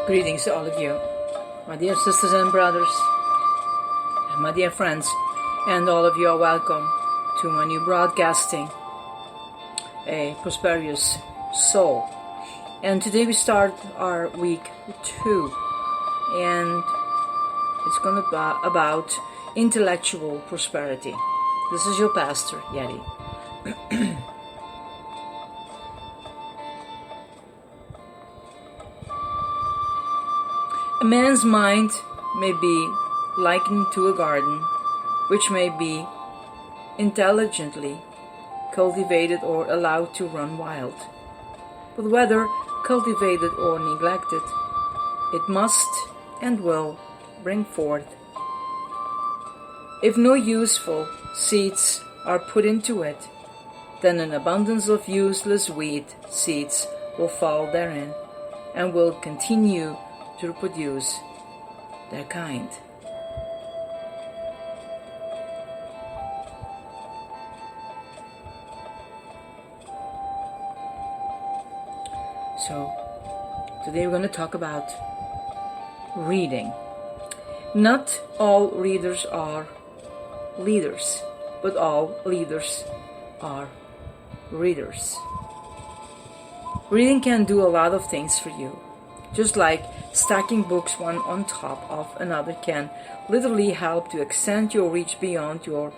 Greetings to all of you, my dear sisters and brothers, and my dear friends, and all of you are welcome to my new broadcasting, A Prosperous Soul. And today we start our week 2, and it's going to be about intellectual prosperity. This is your pastor, Yeti. A man's mind may be likened to a garden, which may be intelligently cultivated or allowed to run wild. But whether cultivated or neglected, it must and will bring forth. If no useful seeds are put into it, then an abundance of useless weed seeds will fall therein and will continue to produce their kind. So, today we're going to talk about reading. Not all readers are leaders, but all leaders are readers. Reading can do a lot of things for you. Just like stacking books one on top of another can literally help to extend your reach beyond your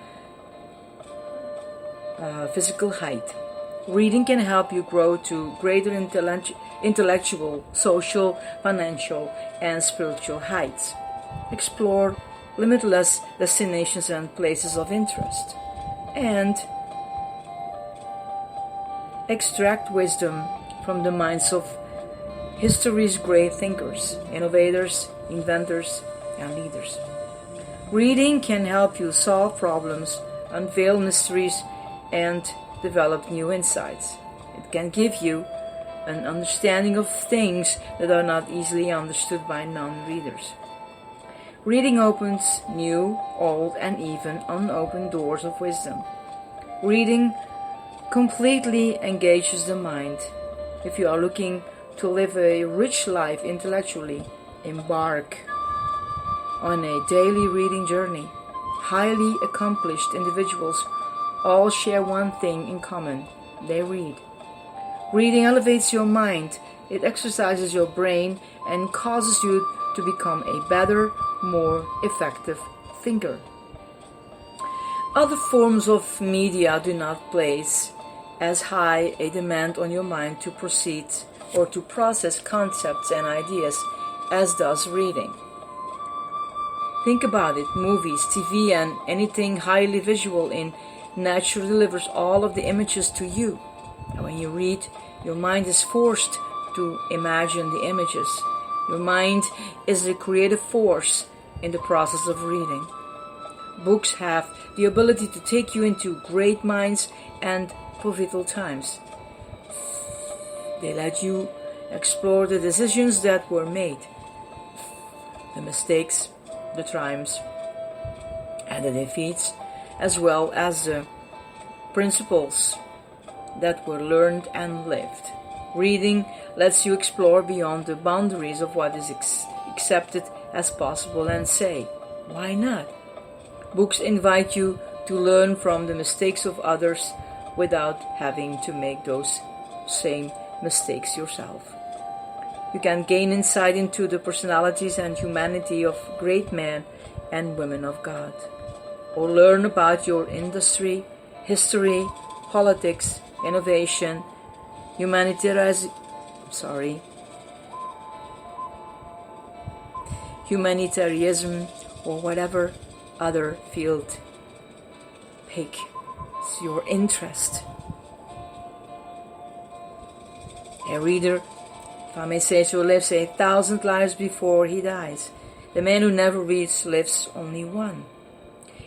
physical height. Reading can help you grow to greater intellectual, social, financial, and spiritual heights. Explore limitless destinations and places of interest. And extract wisdom from the minds of history's great thinkers, innovators, inventors, and leaders. Reading can help you solve problems, unveil mysteries, and develop new insights. It can give you an understanding of things that are not easily understood by non-readers. Reading opens new, old, and even unopened doors of wisdom. Reading completely engages the mind. If you are looking to live a rich life intellectually, embark on a daily reading journey. Highly accomplished individuals all share one thing in common: they read. Reading elevates your mind, it exercises your brain, and causes you to become a better, more effective thinker. Other forms of media do not place as high a demand on your mind to proceed or to process concepts and ideas as does reading. Think about it. Movies, TV, and anything highly visual in nature delivers all of the images to you. And when you read, your mind is forced to imagine the images. Your mind is the creative force in the process of reading. Books have the ability to take you into great minds and pivotal times. They let you explore the decisions that were made, the mistakes, the triumphs, and the defeats, as well as the principles that were learned and lived. Reading lets you explore beyond the boundaries of what is accepted as possible and say, why not? Books invite you to learn from the mistakes of others without having to make those same mistakes yourself. You can gain insight into the personalities and humanity of great men and women of God, or learn about your industry, history, politics, innovation, humanitarianism, or whatever other field piques your interest. A reader, if I may say so, lives 1,000 lives before he dies. The man who never reads lives only one.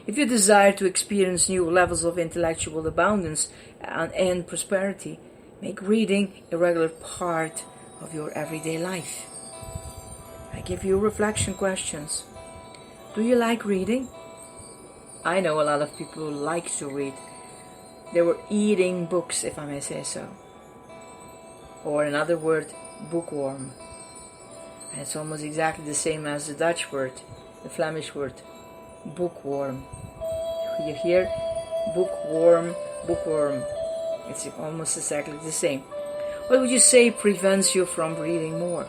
If you desire to experience new levels of intellectual abundance and prosperity, make reading a regular part of your everyday life. I give you reflection questions. Do you like reading? I know a lot of people who like to read. They were eating books, if I may say so. Or another word, bookworm. And it's almost exactly the same as the Dutch word, the Flemish word, bookworm. You hear bookworm, bookworm. It's almost exactly the same. What would you say prevents you from reading more?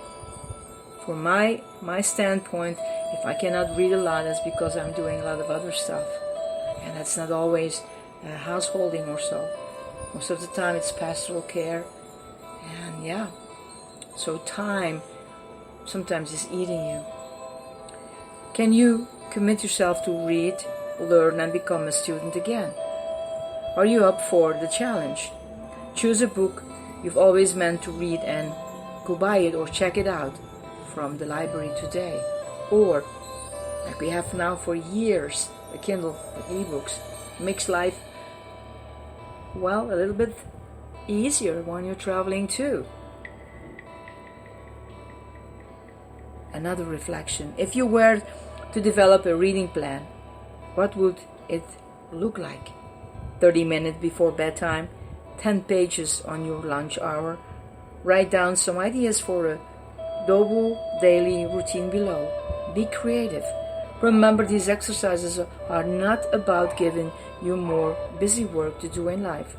From my standpoint, if I cannot read a lot, it's because I'm doing a lot of other stuff. And that's not always householding or so. Most of the time it's pastoral care. And yeah, so time sometimes is eating you. Can you commit yourself to read, learn, and become a student again? Are you up for the challenge? Choose a book you've always meant to read and go buy it or check it out from the library today. Or, like we have now for years, a Kindle with ebooks. Makes life, well, a little bit easier when you're traveling too. Another reflection. If you were to develop a reading plan, what would it look like? 30 minutes before bedtime, 10 pages on your lunch hour. Write down some ideas for a double daily routine below. Be creative. Remember, these exercises are not about giving you more busy work to do in life.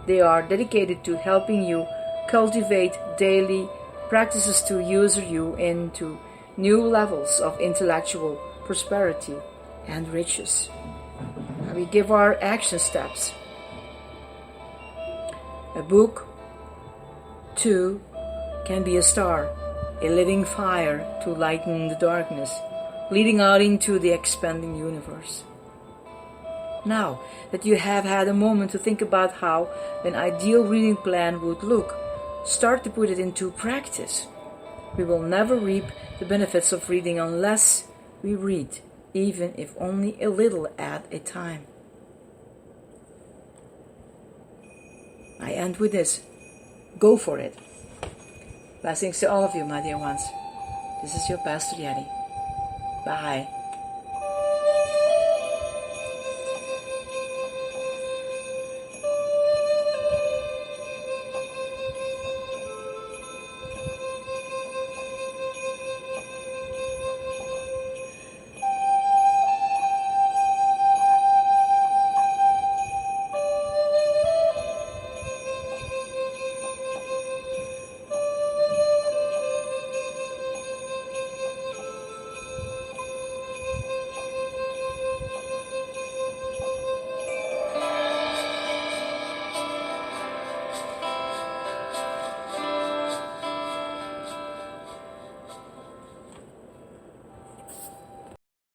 They are dedicated to helping you cultivate daily practices to usher you into new levels of intellectual prosperity and riches. Now we give our action steps. A book, too, can be a star, a living fire to lighten the darkness, leading out into the expanding universe. Now that you have had a moment to think about how an ideal reading plan would look, start to put it into practice. We will never reap the benefits of reading unless we read, even if only a little at a time. I end with this. Go for it. Blessings to all of you, my dear ones. This is your Pastor Jenny. Bye.